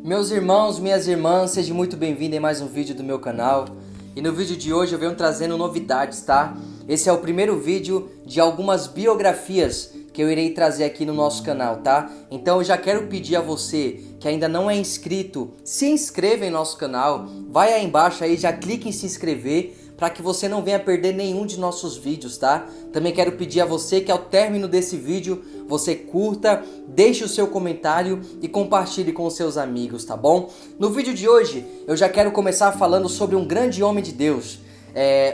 Meus irmãos, minhas irmãs, sejam muito bem-vindos em mais um vídeo do meu canal. E no vídeo de hoje eu venho trazendo novidades, tá? Esse é o primeiro vídeo de algumas biografias que eu irei trazer aqui no nosso canal, tá? Então eu já quero pedir a você que ainda não é inscrito, se inscreva em nosso canal. Vai aí embaixo aí, já clique em se inscrever para que você não venha perder nenhum de nossos vídeos, tá? Também quero pedir a você que ao término desse vídeo você curta, deixe o seu comentário e compartilhe com os seus amigos, tá bom? No vídeo de hoje eu já quero começar falando sobre um grande homem de Deus,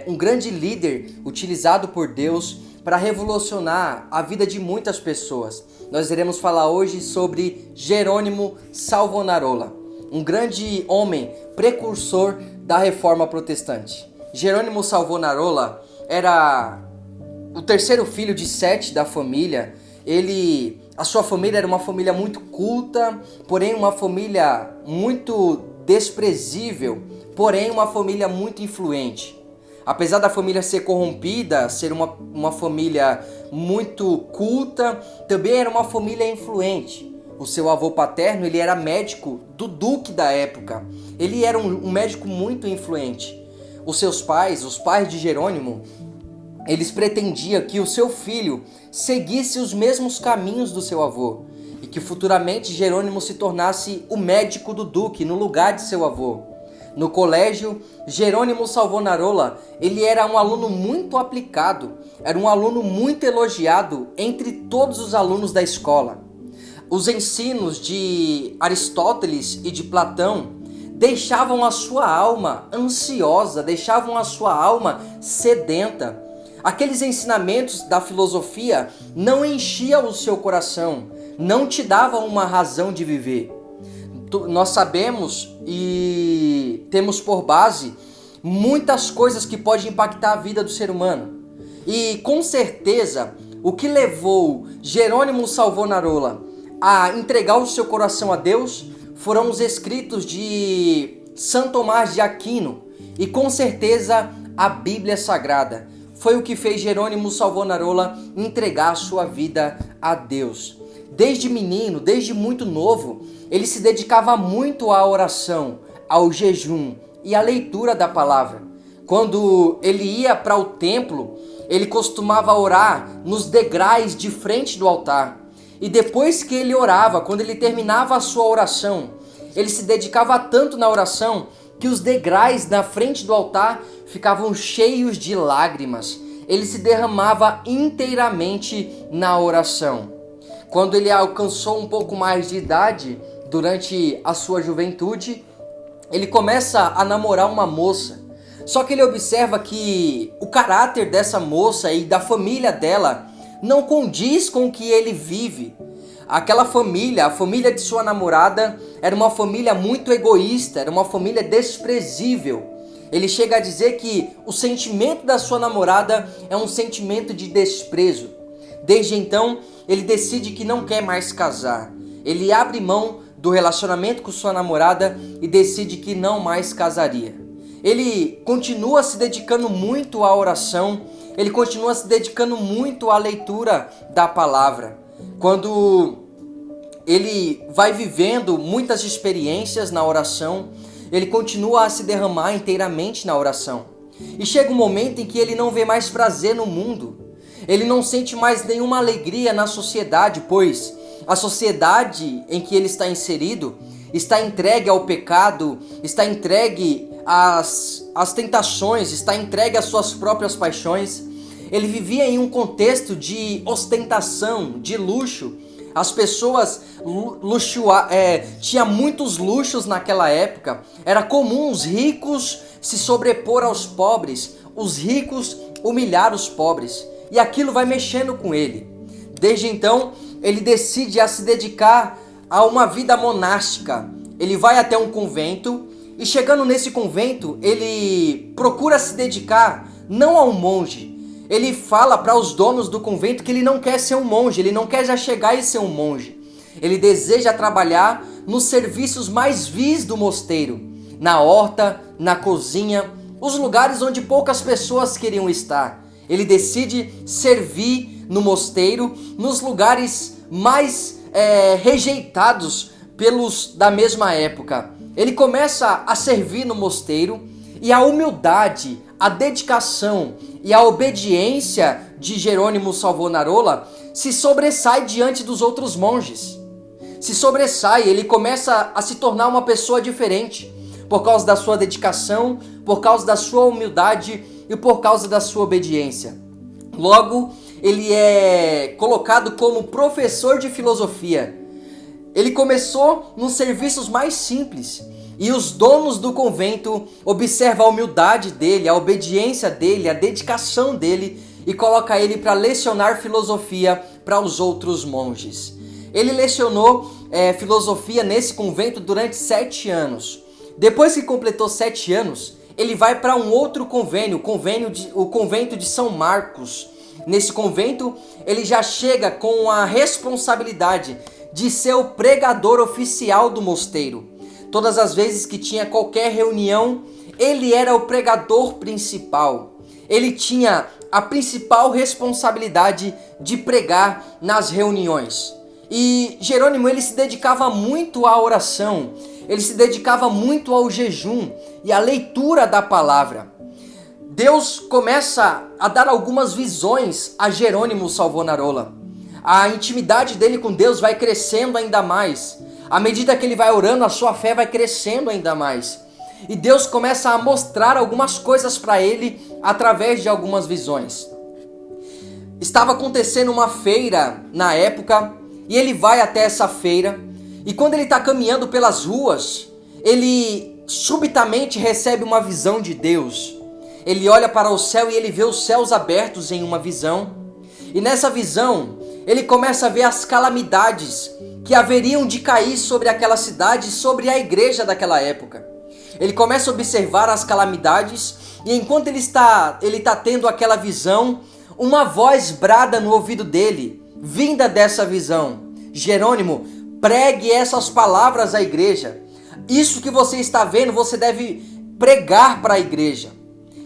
um grande líder utilizado por Deus para revolucionar a vida de muitas pessoas. Nós iremos falar hoje sobre Jerônimo Savonarola, um grande homem precursor da Reforma Protestante. Jerônimo Savonarola era o terceiro filho de 7 da família. A sua família era uma família muito culta, porém uma família muito desprezível, porém uma família muito influente. Apesar da família ser corrompida, ser uma família muito culta, também era uma família influente. O seu avô paterno, ele era médico do duque da época. Ele era um médico muito influente. Os seus pais, os pais de Jerônimo, eles pretendiam que o seu filho seguisse os mesmos caminhos do seu avô e que futuramente Jerônimo se tornasse o médico do duque no lugar de seu avô. No colégio, Jerônimo Savonarola, ele era um aluno muito aplicado, era um aluno muito elogiado entre todos os alunos da escola. Os ensinos de Aristóteles e de Platão deixavam a sua alma ansiosa, deixavam a sua alma sedenta. Aqueles ensinamentos da filosofia não enchiam o seu coração, não te davam uma razão de viver. Nós sabemos e temos por base muitas coisas que podem impactar a vida do ser humano. E com certeza, o que levou Jerônimo Savonarola a entregar o seu coração a Deus foram os escritos de São Tomás de Aquino e com certeza a Bíblia Sagrada. Foi o que fez Jerônimo Savonarola entregar a sua vida a Deus. Desde menino, desde muito novo, ele se dedicava muito à oração, ao jejum e à leitura da palavra. Quando ele ia para o templo, ele costumava orar nos degraus de frente do altar. E depois que ele orava, quando ele terminava a sua oração, ele se dedicava tanto na oração que os degraus na frente do altar ficavam cheios de lágrimas. Ele se derramava inteiramente na oração. Quando ele alcançou um pouco mais de idade, durante a sua juventude, ele começa a namorar uma moça. Só que ele observa que o caráter dessa moça e da família dela não condiz com o que ele vive. Aquela família, a família de sua namorada, era uma família muito egoísta, era uma família desprezível. Ele chega a dizer que o sentimento da sua namorada é um sentimento de desprezo. Desde então, ele decide que não quer mais casar. Ele abre mão do relacionamento com sua namorada e decide que não mais casaria. Ele continua se dedicando muito à oração, ele continua se dedicando muito à leitura da palavra. Quando ele vai vivendo muitas experiências na oração, ele continua a se derramar inteiramente na oração. E chega um momento em que ele não vê mais prazer no mundo. Ele não sente mais nenhuma alegria na sociedade, pois a sociedade em que ele está inserido está entregue ao pecado, está entregue às tentações, está entregue às suas próprias paixões. Ele vivia em um contexto de ostentação, de luxo. As pessoas tinham muitos luxos naquela época. Era comum os ricos se sobrepor aos pobres, os ricos humilhar os pobres. E aquilo vai mexendo com ele. Desde então, ele decide a se dedicar a uma vida monástica. Ele vai até um convento e chegando nesse convento, ele procura se dedicar não a um monge. Ele fala para os donos do convento que ele não quer ser um monge, ele não quer já chegar e ser um monge. Ele deseja trabalhar nos serviços mais vis do mosteiro, na horta, na cozinha, os lugares onde poucas pessoas queriam estar. Ele decide servir no mosteiro, nos lugares mais rejeitados pelos da mesma época. Ele começa a servir no mosteiro e a humildade, a dedicação e a obediência de Jerônimo Savonarola se sobressai diante dos outros monges. Se sobressai, ele começa a se tornar uma pessoa diferente por causa da sua dedicação, por causa da sua humildade e por causa da sua obediência. Logo, ele é colocado como professor de filosofia. Ele começou nos serviços mais simples e os donos do convento observam a humildade dele, a obediência dele, a dedicação dele e coloca ele para lecionar filosofia para os outros monges. Ele lecionou filosofia nesse convento durante 7 anos. Depois que completou 7 anos, ele vai para um outro convênio, o convento de São Marcos. Nesse convento, ele já chega com a responsabilidade de ser o pregador oficial do mosteiro. Todas as vezes que tinha qualquer reunião, ele era o pregador principal. Ele tinha a principal responsabilidade de pregar nas reuniões. E Jerônimo, ele se dedicava muito à oração, ele se dedicava muito ao jejum e à leitura da palavra. Deus começa a dar algumas visões a Jerônimo Savonarola. A intimidade dele com Deus vai crescendo ainda mais. À medida que ele vai orando, a sua fé vai crescendo ainda mais. E Deus começa a mostrar algumas coisas para ele através de algumas visões. Estava acontecendo uma feira na época e ele vai até essa feira. E quando ele está caminhando pelas ruas, ele subitamente recebe uma visão de Deus. Ele olha para o céu e ele vê os céus abertos em uma visão. E nessa visão, ele começa a ver as calamidades que haveriam de cair sobre aquela cidade, sobre a igreja daquela época. Ele começa a observar as calamidades e enquanto ele está tendo aquela visão, uma voz brada no ouvido dele, vinda dessa visão: Jerônimo, pregue essas palavras à igreja. Isso que você está vendo, você deve pregar para a igreja.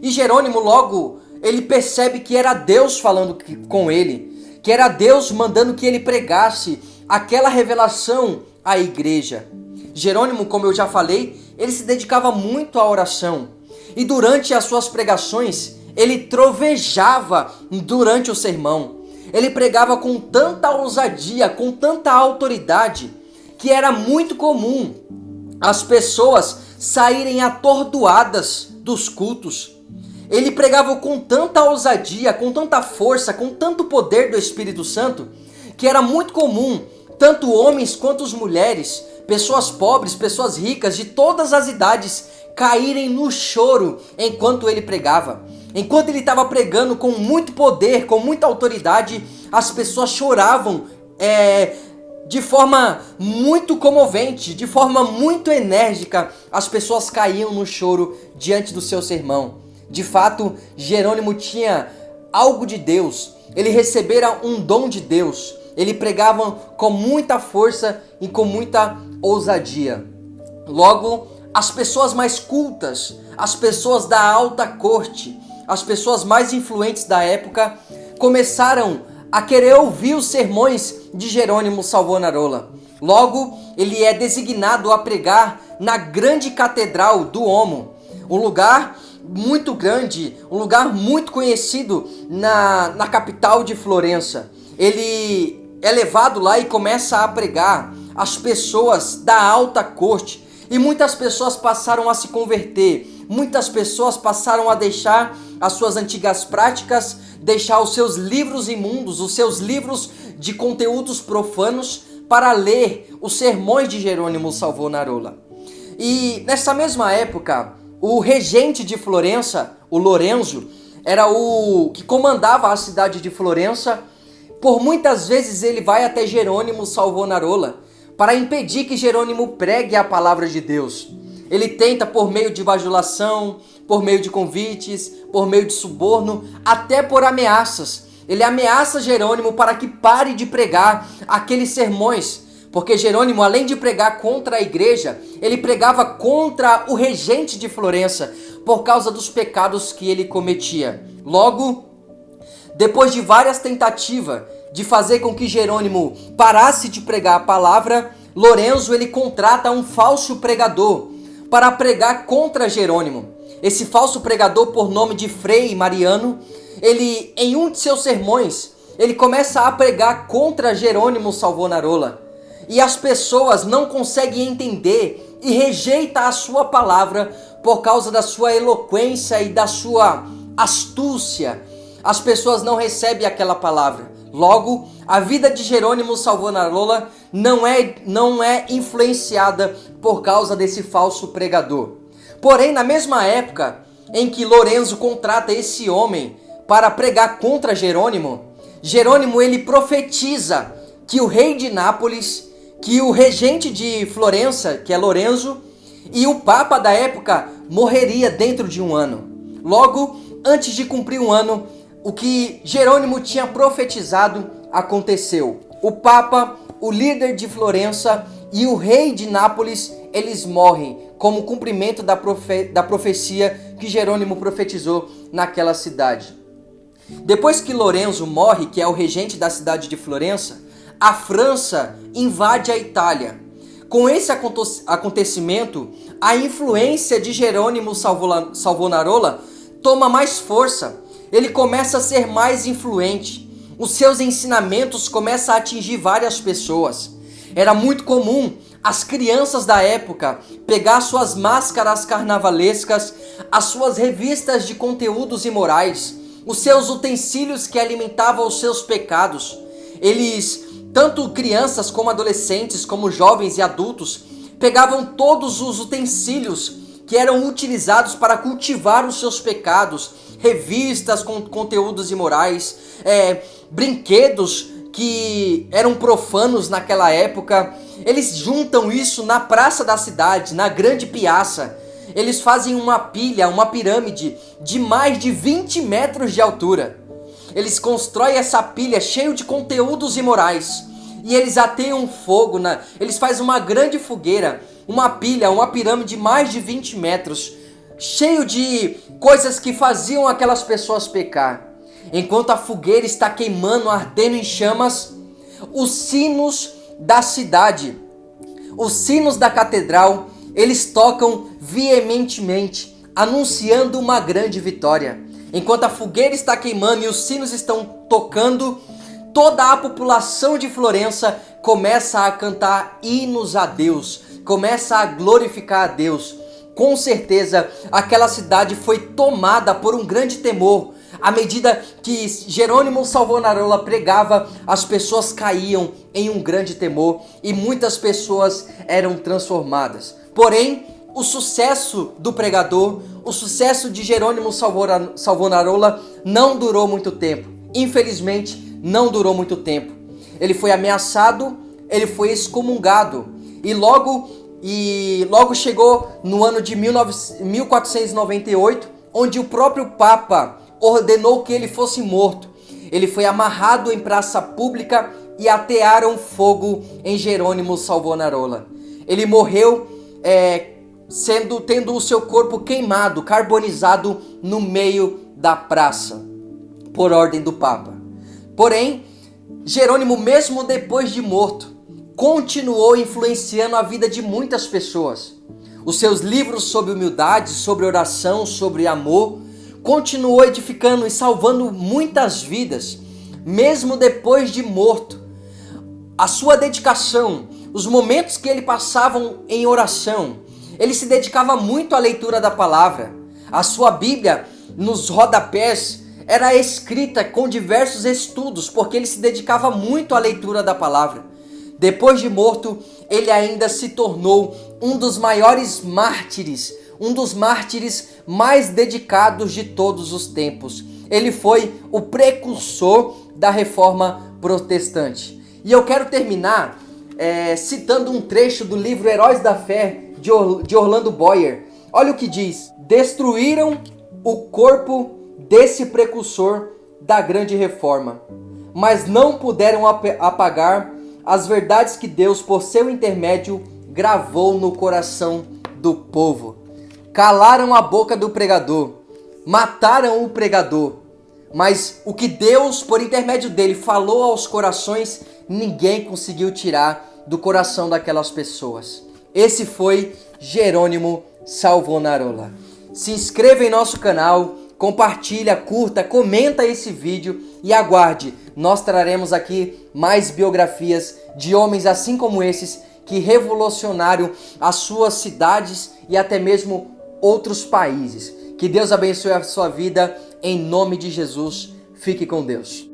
E Jerônimo logo, ele percebe que era Deus falando com ele, que era Deus mandando que ele pregasse aquela revelação à igreja. Jerônimo, como eu já falei, ele se dedicava muito à oração. E durante as suas pregações, ele trovejava durante o sermão. Ele pregava com tanta ousadia, com tanta autoridade, que era muito comum as pessoas saírem atordoadas dos cultos. Ele pregava com tanta ousadia, com tanta força, com tanto poder do Espírito Santo, que era muito comum, tanto homens quanto as mulheres, pessoas pobres, pessoas ricas, de todas as idades, caírem no choro enquanto ele pregava. Enquanto ele estava pregando com muito poder, com muita autoridade, as pessoas choravam de forma muito comovente, de forma muito enérgica. As pessoas caíam no choro diante do seu sermão. De fato, Jerônimo tinha algo de Deus. Ele recebera um dom de Deus. Ele pregava com muita força e com muita ousadia. Logo, as pessoas mais cultas, as pessoas da alta corte, as pessoas mais influentes da época começaram a querer ouvir os sermões de Jerônimo Savonarola. Logo, ele é designado a pregar na grande catedral do Omo, um lugar muito grande, um lugar muito conhecido na capital de Florença. Ele é levado lá e começa a pregar às pessoas da alta corte. E muitas pessoas passaram a se converter, muitas pessoas passaram a deixar as suas antigas práticas, deixar os seus livros imundos, os seus livros de conteúdos profanos, para ler os sermões de Jerônimo Savonarola. E nessa mesma época, o regente de Florença, o Lorenzo, era o que comandava a cidade de Florença. Por muitas vezes ele vai até Jerônimo Savonarola para impedir que Jerônimo pregue a palavra de Deus. Ele tenta por meio de bajulação, por meio de convites, por meio de suborno, até por ameaças. Ele ameaça Jerônimo para que pare de pregar aqueles sermões, porque Jerônimo, além de pregar contra a igreja, ele pregava contra o regente de Florença, por causa dos pecados que ele cometia. Logo, depois de várias tentativas de fazer com que Jerônimo parasse de pregar a palavra, Lorenzo ele contrata um falso pregador para pregar contra Jerônimo. Esse falso pregador, por nome de Frei Mariano, ele, em um de seus sermões, ele começa a pregar contra Jerônimo Savonarola. E as pessoas não conseguem entender e rejeitam a sua palavra por causa da sua eloquência e da sua astúcia. As pessoas não recebem aquela palavra. Logo, a vida de Jerônimo Savonarola não é influenciada por causa desse falso pregador. Porém, na mesma época em que Lorenzo contrata esse homem para pregar contra Jerônimo, Jerônimo ele profetiza que o rei de Nápoles, que o regente de Florença, que é Lorenzo, e o papa da época morreria dentro de um ano. Logo, antes de cumprir um ano, o que Jerônimo tinha profetizado aconteceu. O papa, o líder de Florença e o rei de Nápoles, eles morrem como cumprimento da profecia que Jerônimo profetizou naquela cidade. Depois que Lorenzo morre, que é o regente da cidade de Florença, a França invade a Itália. Com esse acontecimento, a influência de Jerônimo Savonarola toma mais força. Ele começa a ser mais influente. Os seus ensinamentos começam a atingir várias pessoas. Era muito comum as crianças da época pegar suas máscaras carnavalescas, as suas revistas de conteúdos imorais, os seus utensílios que alimentavam os seus pecados. Eles, tanto crianças como adolescentes, como jovens e adultos, pegavam todos os utensílios que eram utilizados para cultivar os seus pecados, revistas com conteúdos imorais, brinquedos que eram profanos naquela época. Eles juntam isso na praça da cidade, na grande piazza. Eles fazem uma pilha, uma pirâmide de mais de 20 metros de altura. Eles constroem essa pilha cheio de conteúdos imorais. E eles ateiam fogo, eles fazem uma grande fogueira, uma pilha, uma pirâmide de mais de 20 metros, cheio de coisas que faziam aquelas pessoas pecar. Enquanto a fogueira está queimando, ardendo em chamas, os sinos da cidade, os sinos da catedral, eles tocam veementemente, anunciando uma grande vitória. Enquanto a fogueira está queimando e os sinos estão tocando, toda a população de Florença começa a cantar hinos a Deus, começa a glorificar a Deus. Com certeza, aquela cidade foi tomada por um grande temor. À medida que Jerônimo Savonarola pregava, as pessoas caíam em um grande temor e muitas pessoas eram transformadas. Porém, o sucesso do pregador, o sucesso de Jerônimo Savonarola não durou muito tempo. Infelizmente, não durou muito tempo. Ele foi ameaçado, ele foi excomungado e logo chegou no ano de 1498, onde o próprio Papa ordenou que ele fosse morto. Ele foi amarrado em praça pública e atearam fogo em Jerônimo Savonarola. Ele morreu tendo o seu corpo queimado, carbonizado no meio da praça, por ordem do Papa. Porém, Jerônimo, mesmo depois de morto, continuou influenciando a vida de muitas pessoas. Os seus livros sobre humildade, sobre oração, sobre amor, continuou edificando e salvando muitas vidas, mesmo depois de morto. A sua dedicação, os momentos que ele passava em oração, ele se dedicava muito à leitura da palavra. A sua Bíblia, nos rodapés, era escrita com diversos estudos, porque ele se dedicava muito à leitura da palavra. Depois de morto, ele ainda se tornou um dos maiores mártires, um dos mártires mais dedicados de todos os tempos. Ele foi o precursor da reforma protestante. E eu quero terminar citando um trecho do livro Heróis da Fé, de Orlando Boyer. Olha o que diz: destruíram o corpo desse precursor da grande reforma, mas não puderam apagar as verdades que Deus, por seu intermédio, gravou no coração do povo. Calaram a boca do pregador, mataram o pregador, mas o que Deus, por intermédio dele, falou aos corações, ninguém conseguiu tirar do coração daquelas pessoas. Esse foi Jerônimo Savonarola. Se inscreva em nosso canal, compartilha, curta, comenta esse vídeo e aguarde. Nós traremos aqui mais biografias de homens assim como esses que revolucionaram as suas cidades e até mesmo outros países. Que Deus abençoe a sua vida em nome de Jesus. Fique com Deus.